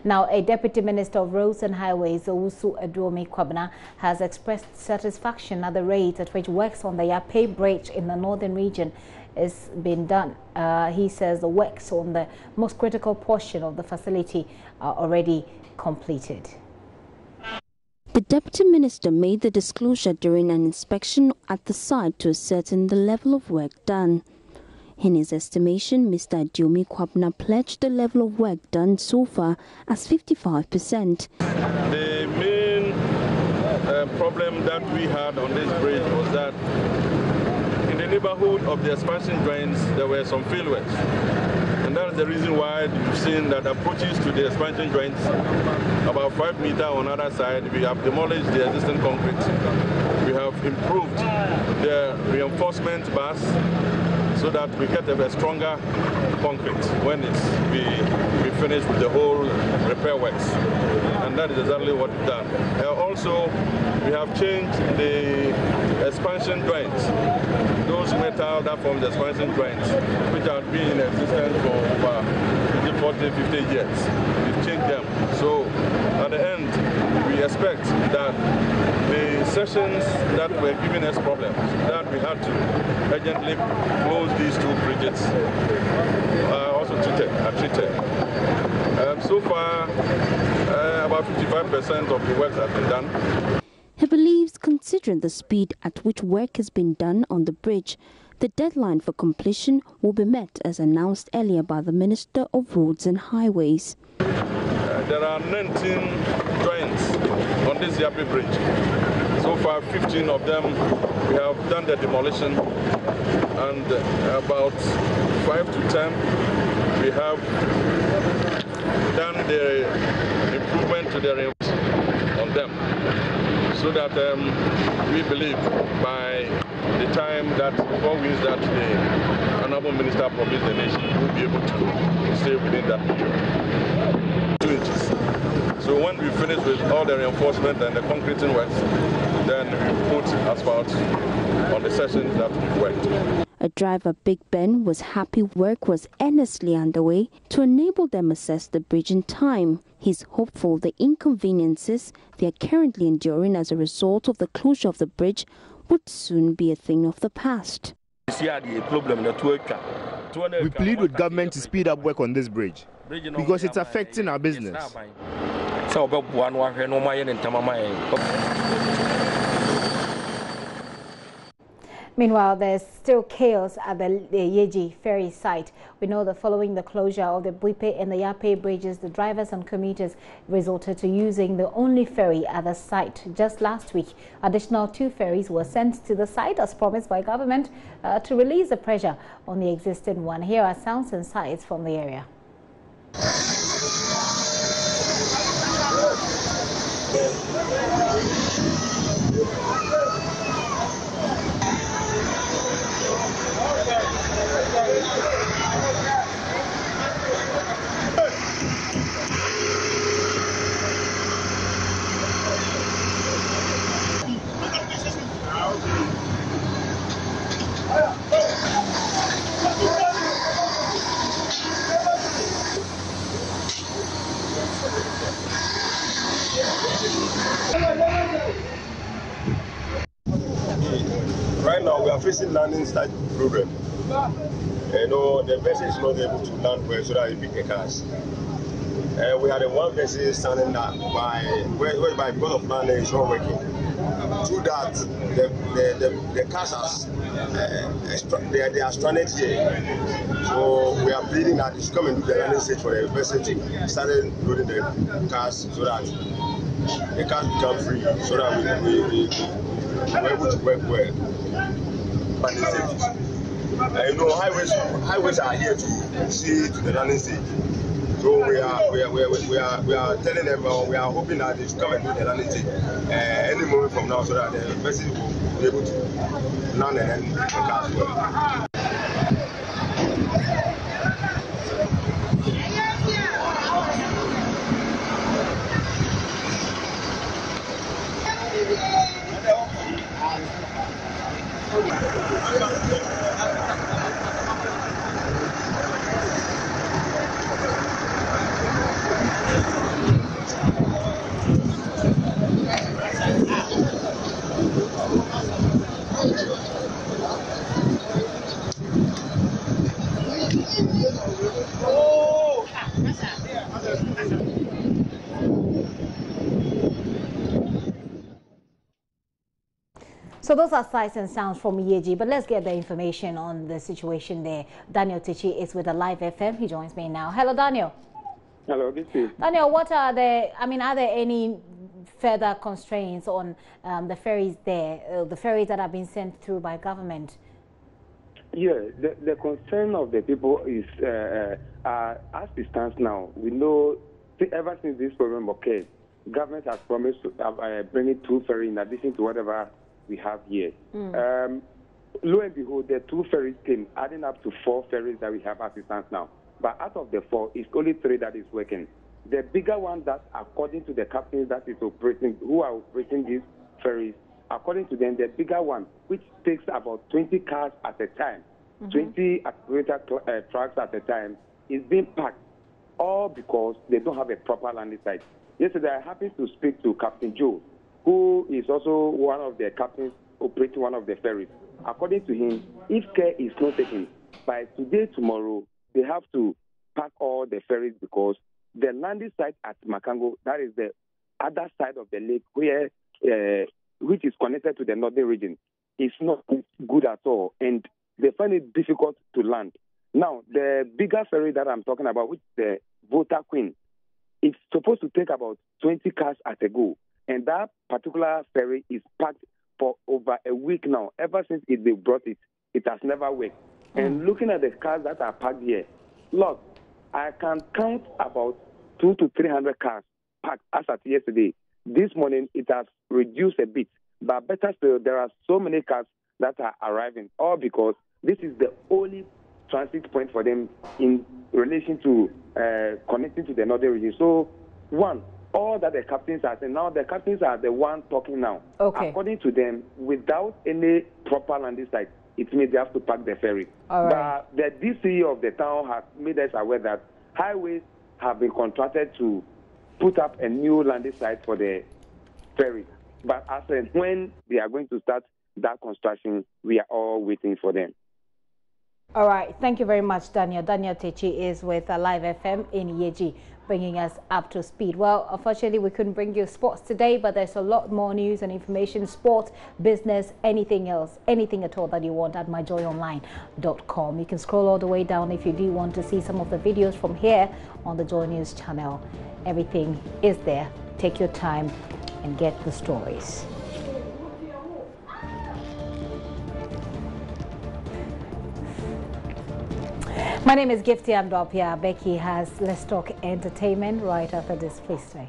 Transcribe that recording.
Now, a Deputy Minister of Roads and Highways, Owusu Aduomi Kwabena, has expressed satisfaction at the rate at which works on the Yapei Bridge in the northern region is being done. He says the works on the most critical portion of the facility are already completed. The Deputy Minister made the disclosure during an inspection at the site to ascertain the level of work done. In his estimation, Mr. Aduomi Kwabena pledged the level of work done so far as 55%. The main problem that we had on this bridge was that in the neighborhood of the expansion joints, there were some failures. And that's the reason why you've seen that approaches to the expansion joints, about 5 meters on the other side, we have demolished the existing concrete. We have improved the reinforcement bars so that we get a stronger concrete when we finish with the whole repair works. And that is exactly what we've done. Also, we have changed the expansion joints, those metal that form the expansion joints, which have been in existence for over 40, 50 years. We've changed them. So at the end, we expect that the sessions that were giving us problems, that we had to urgently close these two bridges, are also treated. So far, about 55% of the work has been done. He believes, considering the speed at which work has been done on the bridge, the deadline for completion will be met as announced earlier by the Minister of Roads and Highways. There are 19 joints on this Yapei bridge. So far, 15 of them we have done the demolition, and about 5 to 10 we have done the improvement to the reinforcement on them, so that we believe by the time that before we start, the Honorable Minister promised the nation we'll be able to stay within that period. 2 inches. So when we finish with all the reinforcement and the concreting works, then we put asphalt on the sections that we've worked. A driver, Big Ben, was happy work was earnestly underway to enable them access the bridge in time. He's hopeful the inconveniences they are currently enduring as a result of the closure of the bridge would soon be a thing of the past. We plead with government to speed up work on this bridge because it's affecting our business. Meanwhile, there's still chaos at the Yeji Ferry Site. We know that following the closure of the Buipe and the Yapei bridges, the drivers and commuters resorted to using the only ferry at the site. Just last week, additional 2 ferries were sent to the site as promised by government to release the pressure on the existing one. Here are sounds and sights from the area. Right now, we are facing landing site problem. You know, the vessel is not able to land well, so that it became cars. We had one vessel standing whereby because of landing is not working. Through that, the cars they are stranded here. So we are pleading that you should come and do the landing stage for the vessel to start loading the cars so that the cars become free, so that we're able to work well. But you know, highways are here to see to the landing stage. So we are telling them, we are hoping that they should come and do the landing stage any moment from now, so that the vessel will be able to land and then the cars well. So those are sights and sounds from Yeji, but let's get the information on the situation there. Daniel Tichi is with the Live FM. He joins me now. Hello, Daniel. Hello, this is Daniel. What are are there any further constraints on the ferries there, the ferries that have been sent through by government? Yeah, the concern of the people is, as it stands now, we know ever since this problem occurred, government has promised to bring in 2 ferries in addition to whatever we have here. Lo and behold, the 2 ferries came, adding up to 4 ferries that we have as it stands now. But out of the 4, it's only 3 that is working. The bigger one that, according to the captains that is operating, who are operating these ferries, according to them, the bigger one, which takes about 20 cars at a time, 20 operator trucks at a time, is being packed, all because they don't have a proper landing site. Yesterday, I happened to speak to Captain Joe, who is also one of the captains operating one of the ferries. According to him, if care is not taken, by today, tomorrow, they have to pack all the ferries because the landing site at Makango, that is the other side of the lake where which is connected to the northern region, is not good at all, and they find it difficult to land. Now, the bigger ferry that I'm talking about, which is the Volta Queen, it's supposed to take about 20 cars at a go, and that particular ferry is packed for over a week now. Ever since they brought it, it has never worked. And looking at the cars that are packed here, look, I can count about 200 to 300 cars packed as at yesterday. This morning, it has reduced a bit, but better still, there are so many cars that are arriving, all because this is the only transit point for them in relation to connecting to the northern region. So, one, all that the captains are saying, now the captains are the one talking now. Okay. According to them, without any proper landing site, it means they have to pack the ferry. All right. But the DCE of the town has made us aware that highways have been contracted to put up a new landing site for the ferry. But as and when they are going to start that construction, we are all waiting for them. All right. Thank you very much, Daniel. Daniel Techi is with Live FM in Yeji, bringing us up to speed. Well, unfortunately, we couldn't bring you sports today, but there's a lot more news and information, sports, business, anything else, anything at all that you want at myjoyonline.com. You can scroll all the way down if you do want to see some of the videos from here on the Joy News channel. Everything is there. Take your time and get the stories. My name is Gifty Amdopia. Becky has Let's Talk Entertainment right after this. Please stay.